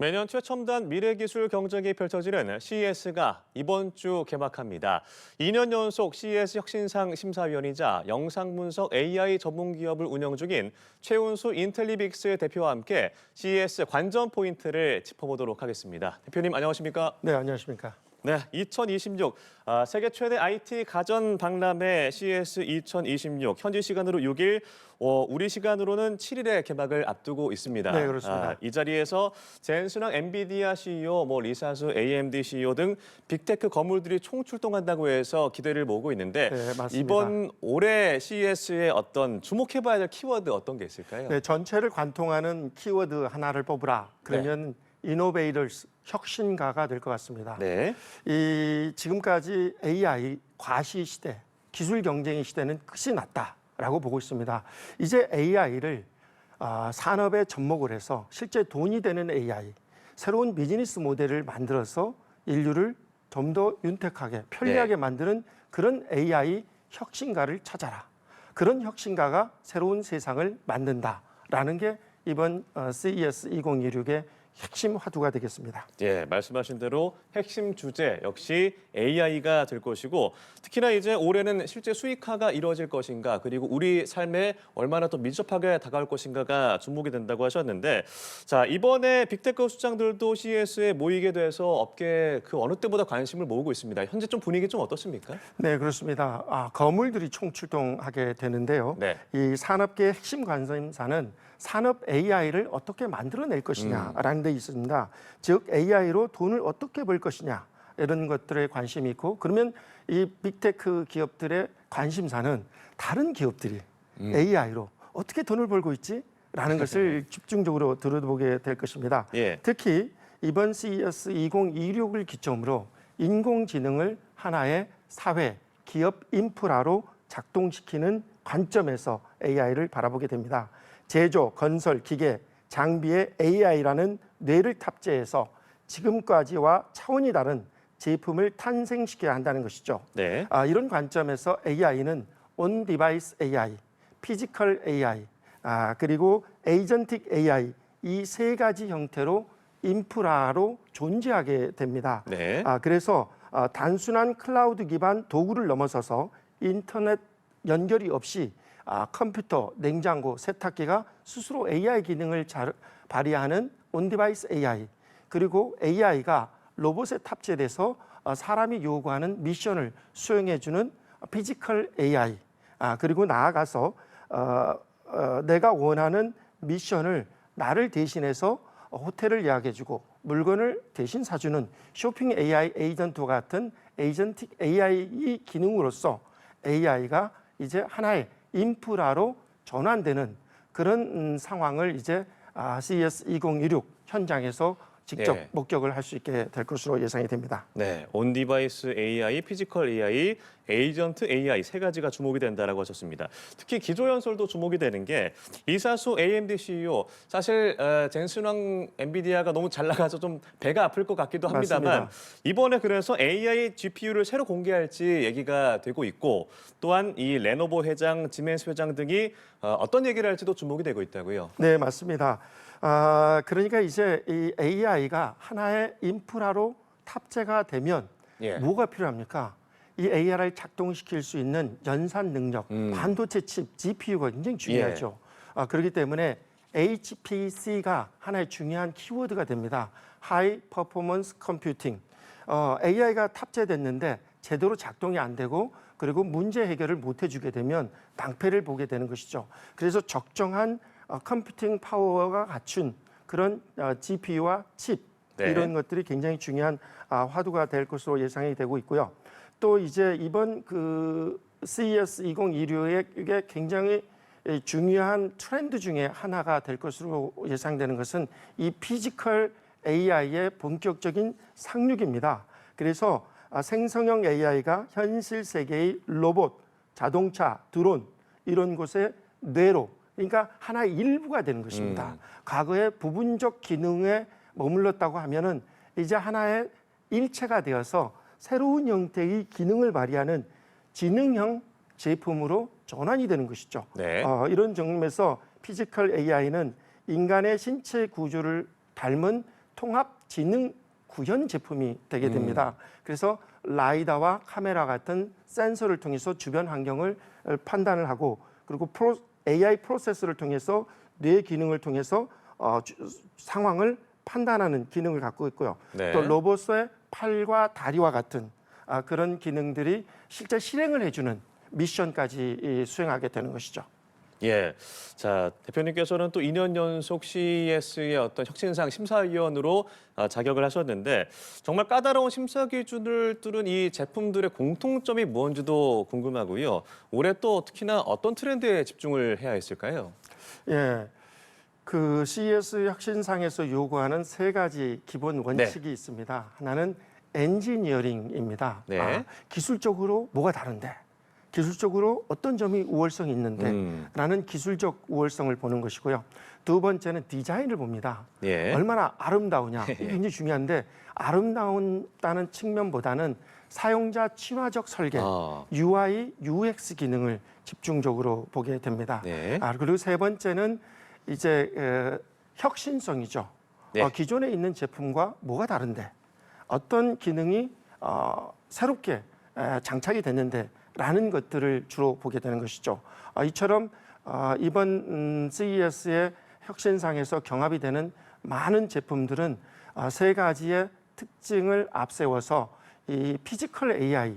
매년 최첨단 미래기술 경쟁이 펼쳐지는 CES가 이번 주 개막합니다. 2년 연속 CES 혁신상 심사위원이자 영상분석 AI 전문 기업을 운영 중인 최운수 인텔리빅스 대표와 함께 CES 관전 포인트를 짚어보도록 하겠습니다. 대표님 안녕하십니까? 네, 안녕하십니까? 네, 2026 세계 최대 IT 가전 박람회 CES 2026 현지 시간으로 6일, 우리 시간으로는 7일에 개막을 앞두고 있습니다. 네, 그렇습니다. 이 자리에서 젠슨왕 엔비디아 CEO, 리사수 AMD CEO 등 빅테크 거물들이 총출동한다고 해서 기대를 모으고 있는데 네, 맞습니다. 이번 올해 CES의 어떤 주목해봐야 될 키워드 어떤 게 있을까요? 네, 전체를 관통하는 키워드 하나를 뽑으라. 그러면 이노베이터스, 혁신가가 될 것 같습니다. 네. 이 지금까지 AI 과시 시대, 기술 경쟁의 시대는 끝이 났다라고 보고 있습니다. 이제 AI를 산업에 접목을 해서 실제 돈이 되는 AI, 새로운 비즈니스 모델을 만들어서 인류를 좀 더 윤택하게, 편리하게 만드는 그런 AI 혁신가를 찾아라. 그런 혁신가가 새로운 세상을 만든다라는 게 이번 CES 2026의 핵심 화두가 되겠습니다. 예, 말씀하신 대로 핵심 주제 역시 AI가 될 것이고 특히나 이제 올해는 실제 수익화가 이루어질 것인가 그리고 우리 삶에 얼마나 더 밀접하게 다가올 것인가가 주목이 된다고 하셨는데 자 이번에 빅테크 수장들도 CES에 모이게 돼서 업계 그 어느 때보다 관심을 모으고 있습니다. 현재 좀 분위기 좀 어떻습니까? 네, 그렇습니다. 거물들이 총출동하게 되는데요. 네. 이 산업계의 핵심 관심사는 산업 AI를 어떻게 만들어낼 것이냐라는 데 있습니다. 즉 AI로 돈을 어떻게 벌 것이냐 이런 것들에 관심이 있고 그러면 이 빅테크 기업들의 관심사는 다른 기업들이 AI로 어떻게 돈을 벌고 있지? 라는 것을 집중적으로 들여다보게 될 것입니다. 예. 특히 이번 CES 2026을 기점으로 인공지능을 하나의 사회, 기업 인프라로 작동시키는 관점에서 AI를 바라보게 됩니다. 제조, 건설, 기계, 장비에 AI라는 뇌를 탑재해서 지금까지와 차원이 다른 제품을 탄생시켜야 한다는 것이죠. 네. 이런 관점에서 AI는 On Device AI, Physical AI, 그리고 Agentic AI 이 세 가지 형태로 인프라로 존재하게 됩니다. 네. 그래서 단순한 클라우드 기반 도구를 넘어서서 인터넷 연결이 없이 컴퓨터, 냉장고, 세탁기가 스스로 AI 기능을 발휘하는 온디바이스 AI 그리고 AI가 로봇에 탑재돼서 사람이 요구하는 미션을 수행해주는 피지컬 AI 그리고 나아가서 내가 원하는 미션을 나를 대신해서 호텔을 예약해주고 물건을 대신 사주는 쇼핑 AI 에이전트 같은 에이전틱 AI 기능으로서 AI가 이제 하나의 인프라로 전환되는 그런 상황을 이제 CES 2026 현장에서 직접 목격을 할 수 있게 될 것으로 예상이 됩니다. 네, 온디바이스 AI, 피지컬 AI, 에이전트 AI 세 가지가 주목이 된다라고 하셨습니다. 특히 기조연설도 주목이 되는 게 리사수 AMD CEO 사실 젠슨왕 엔비디아가 너무 잘 나가서 좀 배가 아플 것 같기도 합니다만 맞습니다. 이번에 그래서 AI GPU를 새로 공개할지 얘기가 되고 있고 또한 이 레노버 회장, 지멘스 회장 등이 어떤 얘기를 할지도 주목이 되고 있다고요. 네, 맞습니다. 그러니까 이제 이 AI가 하나의 인프라로 탑재가 되면 뭐가 필요합니까? 이 AI를 작동시킬 수 있는 연산 능력, 반도체 칩, GPU가 굉장히 중요하죠. 그렇기 때문에 HPC가 하나의 중요한 키워드가 됩니다. High Performance Computing. AI가 탑재됐는데 제대로 작동이 안 되고 그리고 문제 해결을 못 해주게 되면 낭패를 보게 되는 것이죠. 그래서 적정한 컴퓨팅 파워가 갖춘 그런 GPU와 칩 이런 것들이 굉장히 중요한 화두가 될 것으로 예상이 되고 있고요. 또 이제 이번 그 CES 2026에 이게 굉장히 중요한 트렌드 중에 하나가 될 것으로 예상되는 것은 이 피지컬 AI의 본격적인 상륙입니다. 그래서 생성형 AI가 현실 세계의 로봇, 자동차, 드론 이런 곳에 뇌로 그러니까 하나의 일부가 되는 것입니다. 과거에 부분적 기능에 머물렀다고 하면은 이제 하나의 일체가 되어서 새로운 형태의 기능을 발휘하는 지능형 제품으로 전환이 되는 것이죠. 네. 이런 점에서 피지컬 AI는 인간의 신체 구조를 닮은 통합 지능 구현 제품이 되게 됩니다. 그래서 라이다와 카메라 같은 센서를 통해서 주변 환경을 판단을 하고 그리고 AI 프로세스를 통해서 뇌 기능을 통해서 상황을 판단하는 기능을 갖고 있고요. 네. 또 로봇의 팔과 다리와 같은 그런 기능들이 실제 실행을 해주는 미션까지 수행하게 되는 것이죠. 예. 자, 대표님께서는 또 2년 연속 CES의 어떤 혁신상 심사위원으로 자격을 하셨는데 정말 까다로운 심사 기준을 뚫은 이 제품들의 공통점이 뭔지도 궁금하고요. 올해 또 특히나 어떤 트렌드에 집중을 해야 했을까요? 예. 그 CES 혁신상에서 요구하는 세 가지 기본 원칙이 있습니다. 하나는 엔지니어링입니다. 네. 기술적으로 뭐가 다른데? 기술적으로 어떤 점이 우월성이 있는데 라는 기술적 우월성을 보는 것이고요. 두 번째는 디자인을 봅니다. 예. 얼마나 아름다우냐. 이게 굉장히 중요한데 아름다운다는 측면보다는 사용자 친화적 설계, UI, UX 기능을 집중적으로 보게 됩니다. 네. 그리고 세 번째는 이제 혁신성이죠. 네. 기존에 있는 제품과 뭐가 다른데 어떤 기능이 새롭게 장착이 됐는데 라는 것들을 주로 보게 되는 것이죠. 이처럼 이번 CES의 혁신상에서 경합이 되는 많은 제품들은 세 가지의 특징을 앞세워서 이 피지컬 AI,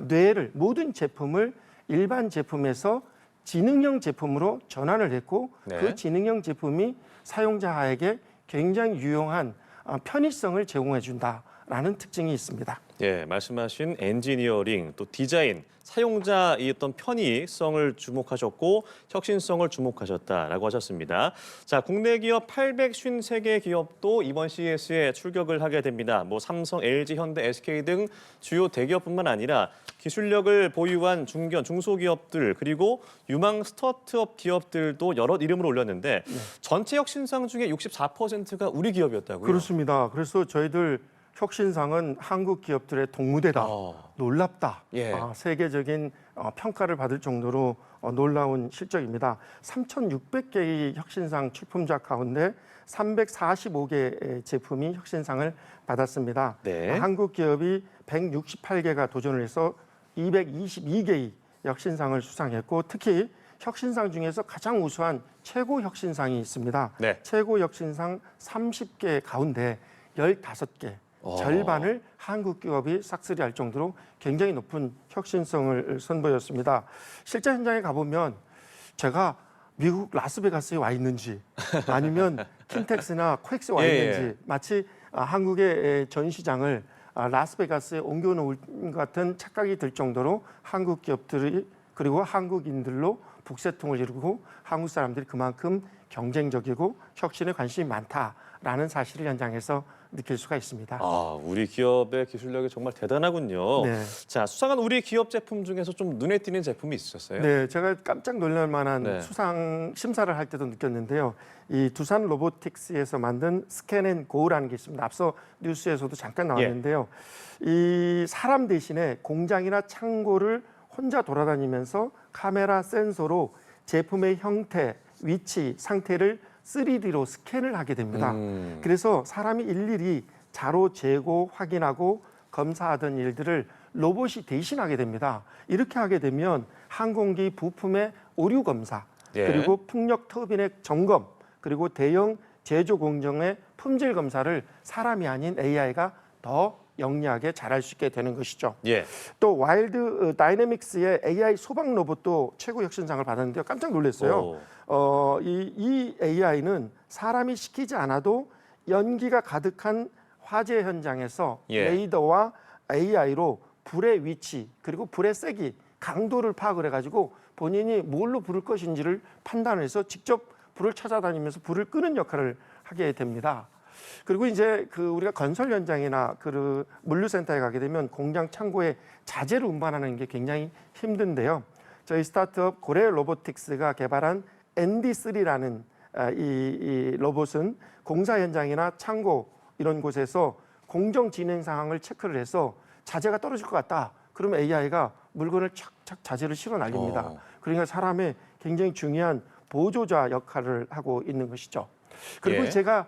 뇌를 모든 제품을 일반 제품에서 지능형 제품으로 전환을 했고 네. 그 지능형 제품이 사용자에게 굉장히 유용한 편의성을 제공해 준다라는 특징이 있습니다. 예, 말씀하신 엔지니어링, 또 디자인, 사용자의 어떤 편의성을 주목하셨고 혁신성을 주목하셨다라고 하셨습니다. 자, 국내 기업 853개 기업도 이번 CES에 출격을 하게 됩니다. 뭐 삼성, LG, 현대, SK 등 주요 대기업뿐만 아니라 기술력을 보유한 중견, 중소기업들 그리고 유망 스타트업 기업들도 여러 이름을 올렸는데 전체 혁신상 중에 64%가 우리 기업이었다고요? 그렇습니다. 그래서 저희들 혁신상은 한국 기업들의 동무대다, 놀랍다, 예. 세계적인 평가를 받을 정도로 놀라운 실적입니다. 3,600개의 혁신상 출품작 가운데 345개의 제품이 혁신상을 받았습니다. 네. 한국 기업이 168개가 도전을 해서 222개의 혁신상을 수상했고 특히 혁신상 중에서 가장 우수한 최고 혁신상이 있습니다. 네. 최고 혁신상 30개 가운데 15개, 절반을 한국 기업이 싹쓸이할 정도로 굉장히 높은 혁신성을 선보였습니다. 실제 현장에 가보면 제가 미국 라스베가스에 와 있는지 아니면 킨텍스나 코엑스에 와 있는지 마치 한국의 전시장을 라스베가스에 옮겨놓은 것 같은 착각이 들 정도로 한국 기업들이 그리고 한국인들로 북새통을 이루고 한국 사람들이 그만큼 경쟁적이고 혁신에 관심이 많다라는 사실을 현장에서 느낄 수가 있습니다. 우리 기업의 기술력이 정말 대단하군요. 네. 자, 수상한 우리 기업 제품 중에서 좀 눈에 띄는 제품이 있으셨어요? 네, 제가 깜짝 놀랄 만한 수상 심사를 할 때도 느꼈는데요. 이 두산 로보틱스에서 만든 스캔앤고라는 게 있습니다. 앞서 뉴스에서도 잠깐 나왔는데요. 이 사람 대신에 공장이나 창고를 혼자 돌아다니면서 카메라 센서로 제품의 형태, 위치, 상태를 3D로 스캔을 하게 됩니다. 그래서 사람이 일일이 자로 재고, 확인하고 검사하던 일들을 로봇이 대신하게 됩니다. 이렇게 하게 되면 항공기 부품의 오류 검사, 그리고 풍력 터빈의 점검, 그리고 대형 제조 공정의 품질 검사를 사람이 아닌 AI가 더 영리하게 잘할 수 있게 되는 것이죠. 또 와일드 다이내믹스의 AI 소방 로봇도 최고 혁신상을 받았는데요. 깜짝 놀랐어요. 이 AI는 사람이 시키지 않아도 연기가 가득한 화재 현장에서 레이더와 AI로 불의 위치 그리고 불의 세기, 강도를 파악을 해가지고 본인이 뭘로 부를 것인지를 판단해서 직접 불을 찾아다니면서 불을 끄는 역할을 하게 됩니다. 그리고 이제 우리가 건설 현장이나 물류센터에 가게 되면 공장 창고에 자재를 운반하는 게 굉장히 힘든데요. 저희 스타트업 고래 로보틱스가 개발한 ND3라는 이 로봇은 공사 현장이나 창고 이런 곳에서 공정 진행 상황을 체크를 해서 자재가 떨어질 것 같다. 그러면 AI가 물건을 착착 자재를 실어 날립니다. 그러니까 사람의 굉장히 중요한 보조자 역할을 하고 있는 것이죠. 그리고 제가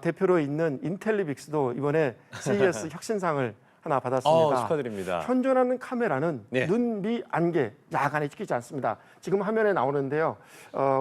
대표로 있는 인텔리빅스도 이번에 CES 혁신상을 하나 받았습니다. 축하드립니다. 현존하는 카메라는 네. 눈, 미, 안개, 야간에 찍히지 않습니다. 지금 화면에 나오는데요.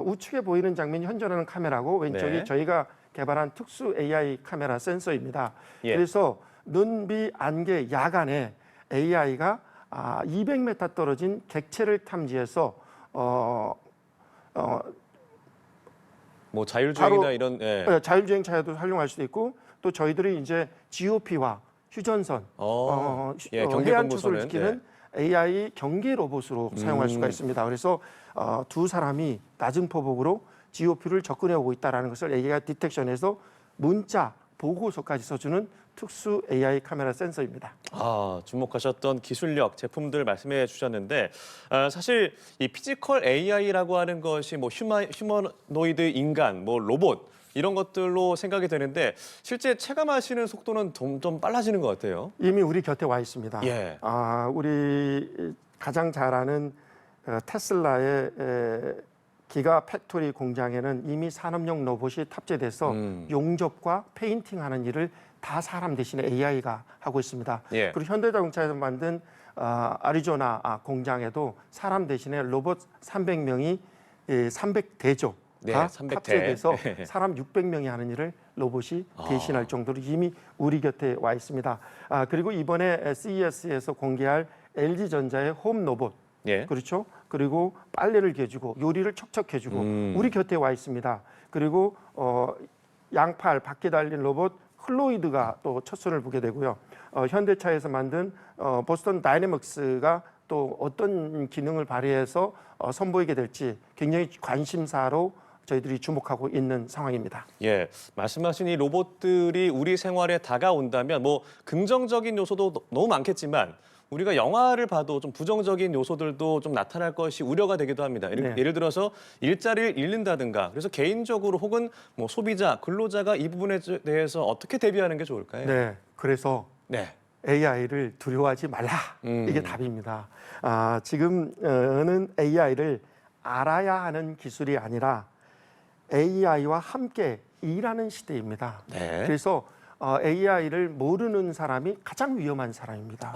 우측에 보이는 장면이 현존하는 카메라고 왼쪽이 네. 저희가 개발한 특수 AI 카메라 센서입니다. 예. 그래서 눈, 미, 안개, 야간에 AI가 200m 떨어진 객체를 탐지해서 뭐 자율주행이나 바로, 이런 자율주행 차에도 활용할 수도 있고 또 저희들이 이제 GOP와 휴전선, 경계 해안 동부선은, 초소를 지키는 AI 경계 로봇으로 사용할 수가 있습니다. 그래서 두 사람이 낮은 포복으로 GOP를 접근해 오고 있다는 것을 AI 디텍션에서 문자, 보고서까지 써주는 특수 AI 카메라 센서입니다. 주목하셨던 기술력, 제품들 말씀해 주셨는데 사실 이 피지컬 AI라고 하는 것이 뭐 휴머노이드 인간, 뭐 로봇 이런 것들로 생각이 되는데 실제 체감하시는 속도는 좀 빨라지는 것 같아요. 이미 우리 곁에 와 있습니다. 예. 우리 가장 잘 아는 테슬라의 기가 팩토리 공장에는 이미 산업용 로봇이 탑재돼서 용접과 페인팅하는 일을 다 사람 대신에 AI가 하고 있습니다. 예. 그리고 현대자동차에서 만든 아리조나 공장에도 사람 대신에 로봇 300명이 300대조 네, 가 300대. 탑재돼서 사람 600명이 하는 일을 로봇이 대신할 정도로 이미 우리 곁에 와 있습니다. 그리고 이번에 CES에서 공개할 LG전자의 홈 로봇, 예. 그렇죠? 그리고 빨래를 개주고 요리를 척척해주고 우리 곁에 와 있습니다. 그리고 양팔 바퀴 달린 로봇 클로이드가 또 첫 손을 보게 되고요. 현대차에서 만든 보스턴 다이내믹스가 또 어떤 기능을 발휘해서 선보이게 될지 굉장히 관심사로 저희들이 주목하고 있는 상황입니다. 예, 말씀하신 이 로봇들이 우리 생활에 다가온다면 뭐 긍정적인 요소도 너무 많겠지만 우리가 영화를 봐도 좀 부정적인 요소들도 좀 나타날 것이 우려가 되기도 합니다. 예를 들어서 일자리를 잃는다든가 그래서 개인적으로 혹은 뭐 소비자, 근로자가 이 부분에 대해서 어떻게 대비하는 게 좋을까요? 네, 그래서 AI를 두려워하지 말라. 이게 답입니다. 지금은 AI를 알아야 하는 기술이 아니라 AI와 함께 일하는 시대입니다. 네. 그래서 AI를 모르는 사람이 가장 위험한 사람입니다.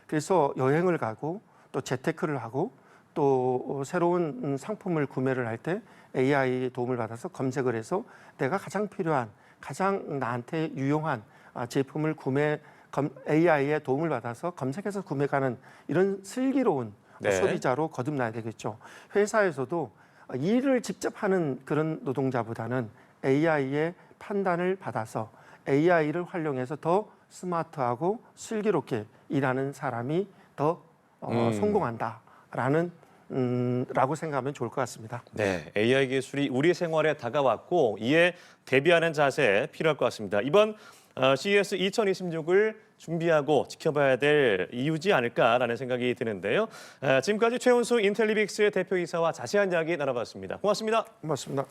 그래서 여행을 가고 또 재테크를 하고 또 새로운 상품을 구매를 할 때 AI 도움을 받아서 검색을 해서 내가 가장 필요한, 가장 나한테 유용한 제품을 AI의 도움을 받아서 검색해서 구매하는 이런 슬기로운 소비자로 거듭나야 되겠죠. 회사에서도 일을 직접 하는 그런 노동자보다는 AI의 판단을 받아서 AI를 활용해서 더 스마트하고 슬기롭게 일하는 사람이 더 성공한다라는 라고 생각하면 좋을 것 같습니다. 네, AI 기술이 우리 생활에 다가왔고 이에 대비하는 자세 필요할 것 같습니다. 이번 CES 2026을 준비하고 지켜봐야 될 이유지 않을까라는 생각이 드는데요. 지금까지 최훈수 인텔리빅스의 대표이사와 자세한 이야기 나눠봤습니다. 고맙습니다. 고맙습니다.